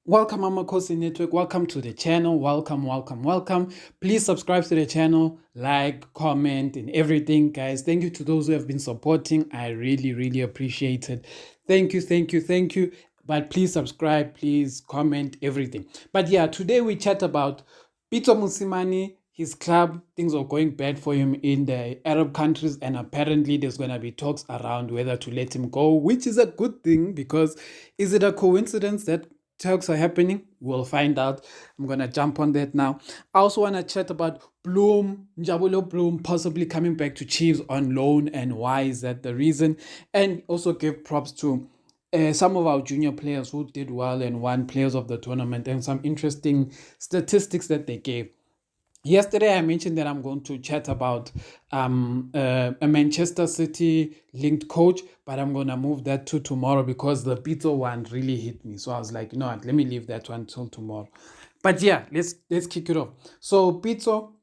Welcome, Amakhosi Network. Welcome to the channel. Welcome, welcome, welcome. Please subscribe to the channel, like, comment, and everything, guys. Thank you to those who have been supporting. I really, really appreciate it. Thank you, thank you, thank you. But please subscribe, please comment, everything. But yeah, today we chat about Pitso Mosimane, his club. Things are going bad for him in the Arab countries, and apparently there's going to be talks around whether to let him go, which is a good thing because is it a coincidence that talks are happening? We'll find out. I'm gonna jump on that now. I also want to chat about Bloom, Njabulo Blom possibly coming back to Chiefs on loan, and why is that the reason? And also give props to some of our junior players who did well and won players of the tournament, and some interesting statistics that they gave. Yesterday, I mentioned that I'm going to chat about a Manchester City linked coach, but I'm going to move that to tomorrow because the Pitso one really hit me. So I was like, you know what, let me leave that one till tomorrow. But yeah, let's kick it off. So Pitso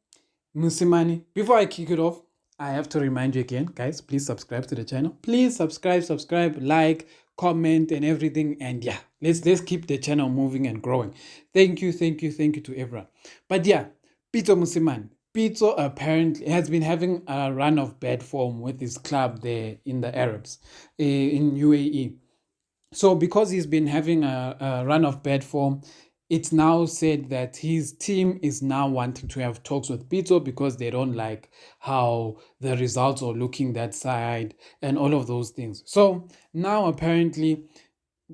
Mosimane, before I kick it off, I have to remind you again, guys, please subscribe to the channel. Please subscribe, like, comment, and everything. And yeah, let's keep the channel moving and growing. Thank you to everyone. But yeah, Pitso Mosimane. Pitso apparently has been having a run of bad form with his club there in the Arabs, in UAE. So because he's been having a run of bad form, it's now said that his team is now wanting to have talks with Pitso because they don't like how the results are looking that side and all of those things. So now apparently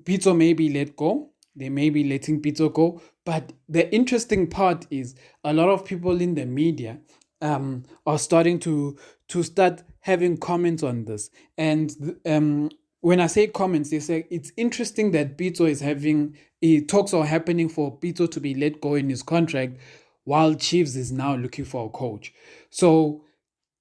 Pitso may be let go. They may be letting Pitso go. But the interesting part is a lot of people in the media are starting to start having comments on this. And when I say comments, they say it's interesting that Pitso is having talks are happening for Pitso to be let go in his contract, while Chiefs is now looking for a coach. So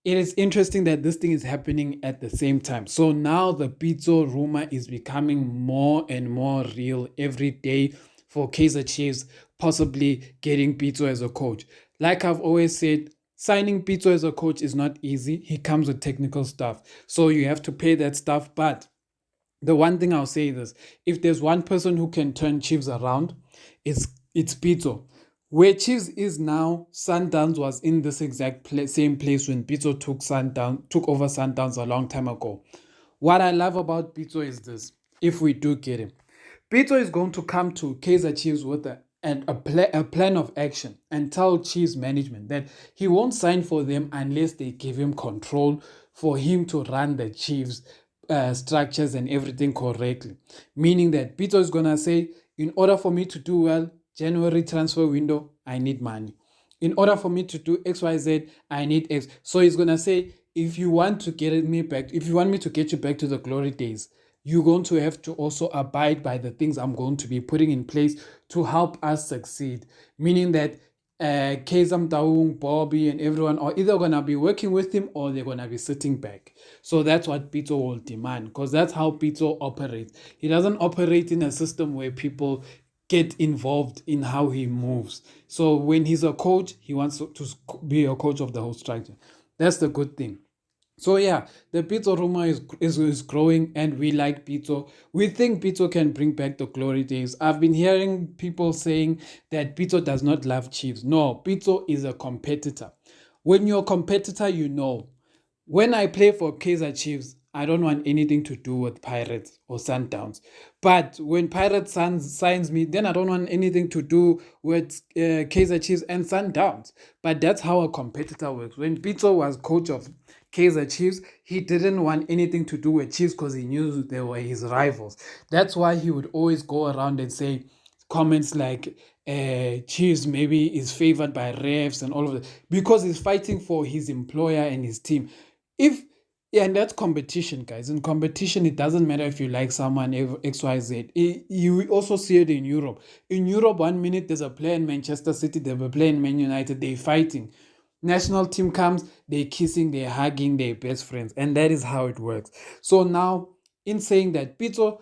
it is interesting that this thing is happening at the same time. So now the Pitso rumor is becoming more and more real every day for Kaizer Chiefs, possibly getting Pitso as a coach. Like I've always said, signing Pitso as a coach is not easy. He comes with technical stuff. So you have to pay that stuff. But the one thing I'll say is if there's one person who can turn Chiefs around, it's Pitso. Where Chiefs is now, Sundowns was in this exact same place when Pitso took over Sundowns a long time ago. What I love about Pitso is this: if we do get him, Pitso is going to come to Kaizer Chiefs with a plan of action and tell Chiefs management that he won't sign for them unless they give him control for him to run the Chiefs structures and everything correctly. Meaning that Pitso is going to say, in order for me to do well, January transfer window, I need money. In order for me to do XYZ, I need X. So he's going to say, if you want to get me back, if you want me to get you back to the glory days, you're going to have to also abide by the things I'm going to be putting in place to help us succeed. Meaning that Kaizer Taung, Bobby, and everyone are either going to be working with him or they're going to be sitting back. So that's what Pitso will demand, because that's how Pitso operates. He doesn't operate in a system where people get involved in how he moves. So when he's a coach, he wants to be a coach of the whole structure. That's the good thing. So yeah, the Pitso rumor is growing, and we like Pitso. We think Pitso can bring back the glory days. I've been hearing people saying that Pitso does not love Chiefs. No, Pitso is a competitor. When you're a competitor, you know. When I play for Kaizer Chiefs, I don't want anything to do with Pirates or Sundowns. But when Pirates signs me, then I don't want anything to do with Kaizer Chiefs and Sundowns. But that's how a competitor works. When Pitso was coach of Kaizer Chiefs, he didn't want anything to do with Chiefs because he knew they were his rivals. That's why he would always go around and say comments like Chiefs maybe is favored by refs and all of that, because he's fighting for his employer and his team. If Yeah, and that's competition, guys. In competition, it doesn't matter if you like someone XYZ. You also see it in Europe. In Europe, 1 minute there's a player in Manchester City, there's a player in Man United, they're fighting. National team comes, they're kissing, they're hugging, they're best friends. And that is how it works. So now, in saying that, Pitso,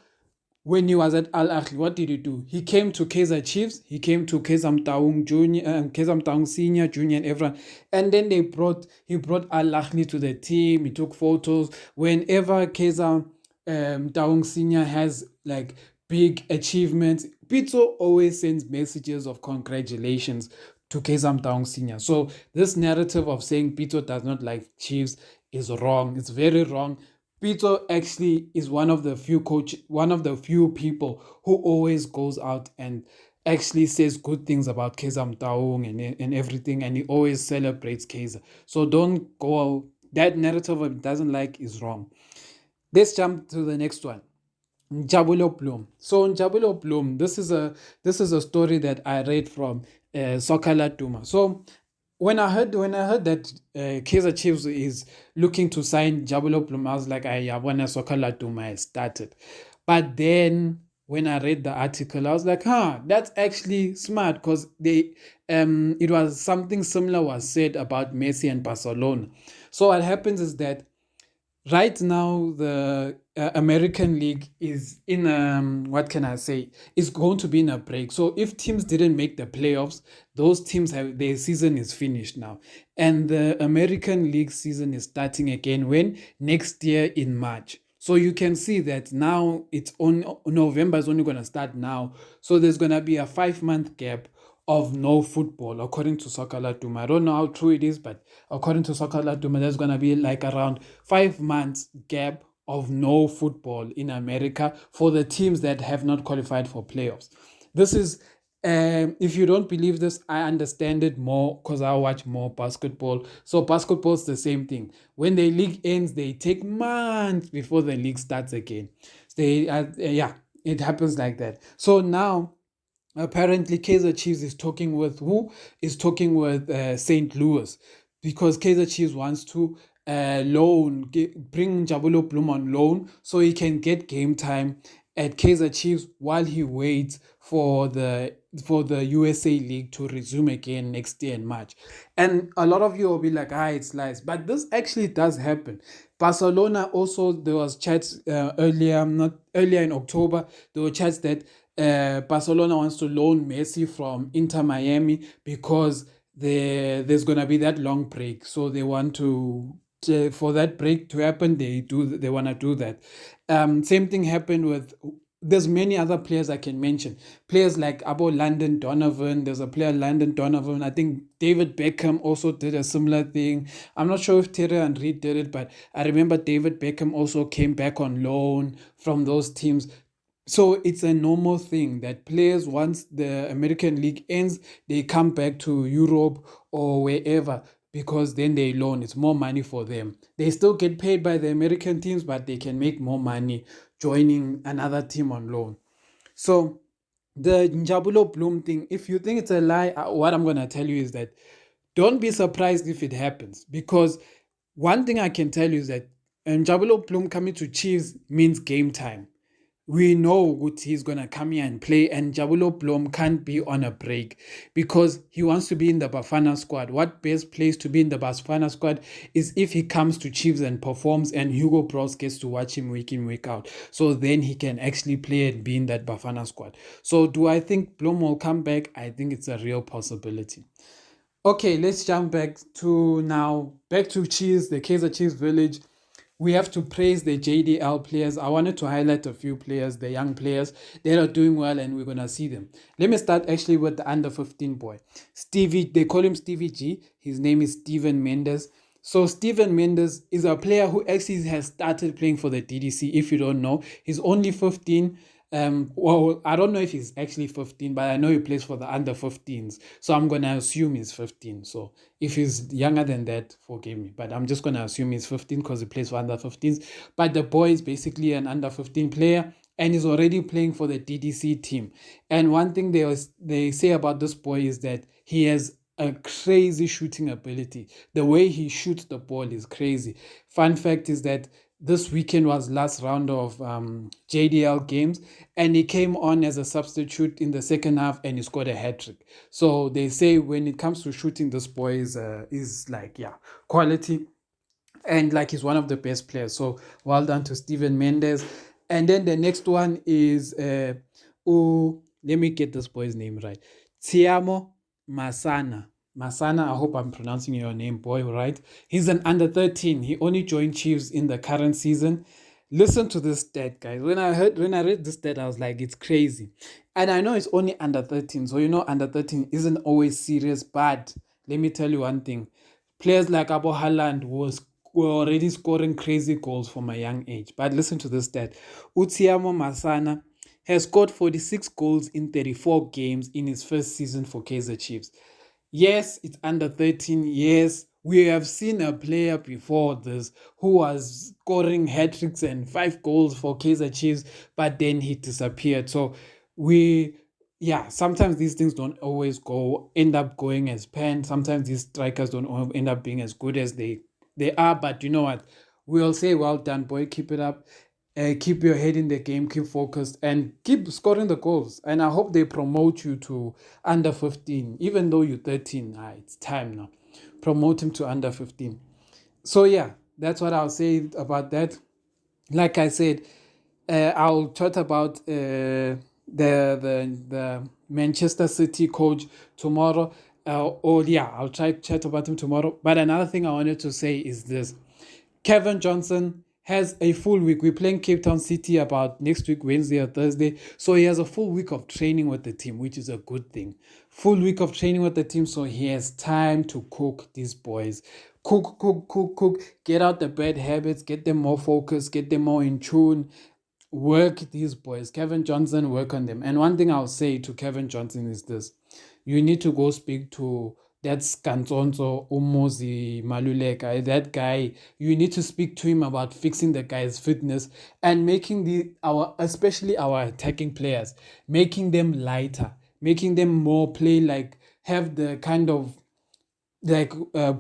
when he was at Al Ahly, what did he do? He came to Kaizer Chiefs, he came to Kaizer Taung Junior, Kaizer Taung Senior, Junior, and everyone. And then he brought Al Ahly to the team. He took photos. Whenever Kaizer Taung Senior has like big achievements, Pitso always sends messages of congratulations to Kaizer Senior. So this narrative of saying Pitso does not like Chiefs is wrong. It's very wrong. Pitso actually is one of the few people who always goes out and actually says good things about Kaizer and everything, and he always celebrates Kaizer. So don't go, that narrative of doesn't like is wrong. Let's jump to the next one. Njabulo Blom. So Njabulo Blom, this is a story that I read from Soccer Laduma. So when I heard that Kaizer Chiefs is looking to sign Njabulo Blom, I was like, I wanna Soccer Laduma has started. But then when I read the article, I was like, that's actually smart because it was something similar was said about Messi and Barcelona. So what happens is that right now the American League is in what can I say, is going to be in a break. So if teams didn't make the playoffs, those teams have their season is finished now, and the American League season is starting again when next year in March. So you can see that now it's on November is only going to start now, so there's going to be a 5 month gap of no football, according to Soccer Laduma. I don't know how true it is, but according to Soccer Laduma, there's going to be like around 5 months gap of no football in America for the teams that have not qualified for playoffs. This is, if you don't believe this, I understand it more because I watch more basketball. So basketball is the same thing. When the league ends, they take months before the league starts again. Yeah, it happens like that. So now apparently Kaizer Chiefs is talking with who? Is talking with St. Louis, because Kaizer Chiefs wants to bring Njabulo Blom on loan so he can get game time at Kaizer Chiefs while he waits for the USA League to resume again next year in March. And a lot of you will be like, it's lies. But this actually does happen. Barcelona also, there was chats not earlier in October, there were chats that Barcelona wants to loan Messi from Inter Miami because there's going to be that long break. So they want for that break to happen, they want to do that. Same thing happened with, there's many other players I can mention. Players like Landon Donovan. There's a player, Landon Donovan. I think David Beckham also did a similar thing. I'm not sure if Thierry Henry did it, but I remember David Beckham also came back on loan from those teams. So it's a normal thing that players, once the American League ends, they come back to Europe or wherever, because then they loan. It's more money for them. They still get paid by the American teams, but they can make more money joining another team on loan. So the Njabulo Blom thing, if you think it's a lie, what I'm going to tell you is that don't be surprised if it happens, because one thing I can tell you is that Njabulo Blom coming to Chiefs means game time. We know he's going to come here and play, and Njabulo Blom can't be on a break because he wants to be in the Bafana squad. What best place to be in the Bafana squad is if he comes to Chiefs and performs, and Hugo Bros gets to watch him week in, week out. So then he can actually play and be in that Bafana squad. So do I think Blom will come back? I think it's a real possibility. Okay, let's jump back to Chiefs, the Kaizer Chiefs village. We have to praise the JDL players. I wanted to highlight a few players, the young players. They are doing well and we're going to see them. Let me start actually with the under 15 boy. Stevie, they call him Stevie G. His name is Steven Mendes. So Steven Mendes is a player who actually has started playing for the DDC. If you don't know, he's only 15. Well, I don't know if he's actually 15, but I know he plays for the under 15s. So I'm going to assume he's 15. So if he's younger than that, forgive me. But I'm just going to assume he's 15 because he plays for under 15s. But the boy is basically an under 15 player and is already playing for the DDC team. And one thing they say about this boy is that he has a crazy shooting ability. The way he shoots the ball is crazy. Fun fact is that this weekend was last round of JDL games, and he came on as a substitute in the second half and he scored a hat-trick. So they say when it comes to shooting, this boy is like, quality, and like he's one of the best players. So well done to Steven Mendes. And then the next one is let me get this boy's name right. Tiamo Masana. Masana, I hope I'm pronouncing your name, boy, right? He's an under 13. He only joined Chiefs in the current season. Listen to this stat, guys. When I read this stat, I was like, it's crazy. And I know it's only under 13, so under 13 isn't always serious. But let me tell you one thing: players like Abo Haaland were already scoring crazy goals from a young age. But listen to this stat: Utiamo Masana has scored 46 goals in 34 games in his first season for Kaizer Chiefs. Yes, it's under 13. Yes, we have seen a player before this who was scoring hat tricks and 5 goals for Kaizer Chiefs, but then he disappeared. So we, yeah, sometimes these things don't always end up going as planned. Sometimes these strikers don't end up being as good as they are. But you know what? We'll say, well done, boy. Keep it up. Keep your head in the game, keep focused, and keep scoring the goals. And I hope they promote you to under 15, even though you're 13. It's time now. Promote him to under 15. So, yeah, that's what I'll say about that. Like I said, I'll chat about the Manchester City coach tomorrow. I'll try to chat about him tomorrow. But another thing I wanted to say is this: Kevin Johnson has a full week. We're playing Cape Town City about next week, Wednesday or Thursday. So he has a full week of training with the team, which is a good thing. Full week of training with the team, so he has time to cook these boys. Cook, cook, cook, cook. Get out the bad habits, get them more focused, get them more in tune. Work these boys. Kevin Johnson, work on them. And one thing I'll say to Kevin Johnson is this: you need to go speak to that Skantsonso Umozi Maluleka, that guy. You need to speak to him about fixing the guy's fitness and making especially our attacking players, making them lighter, making them more play like, have the kind of like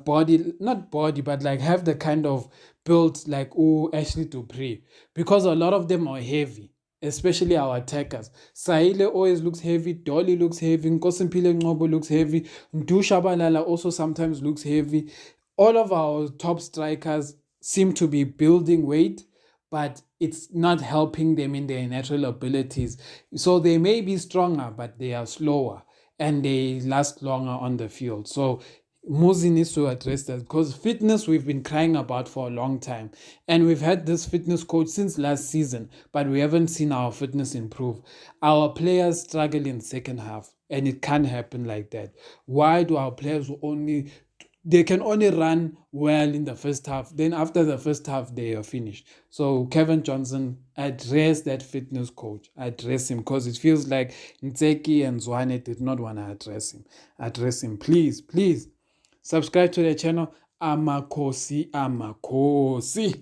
body, not body, but like have the kind of build like Ashley Dupree, because a lot of them are heavy, especially our attackers. Sahile always looks heavy, Dolly looks heavy, Nkosimpile Ngobo looks heavy, Ndushabalala also sometimes looks heavy. All of our top strikers seem to be building weight, but it's not helping them in their natural abilities. So they may be stronger, but they are slower and they last longer on the field. So Muzi needs to address that, because fitness we've been crying about for a long time. And we've had this fitness coach since last season, but we haven't seen our fitness improve. Our players struggle in second half, and it can't happen like that. Why do our players they can only run well in the first half? Then after the first half, they are finished. So Kevin Johnson, address that fitness coach. Address him, because it feels like Ntseki and Zwane did not want to address him. Address him, please, please. Subscribe to the channel. Amakhosi, Amakhosi.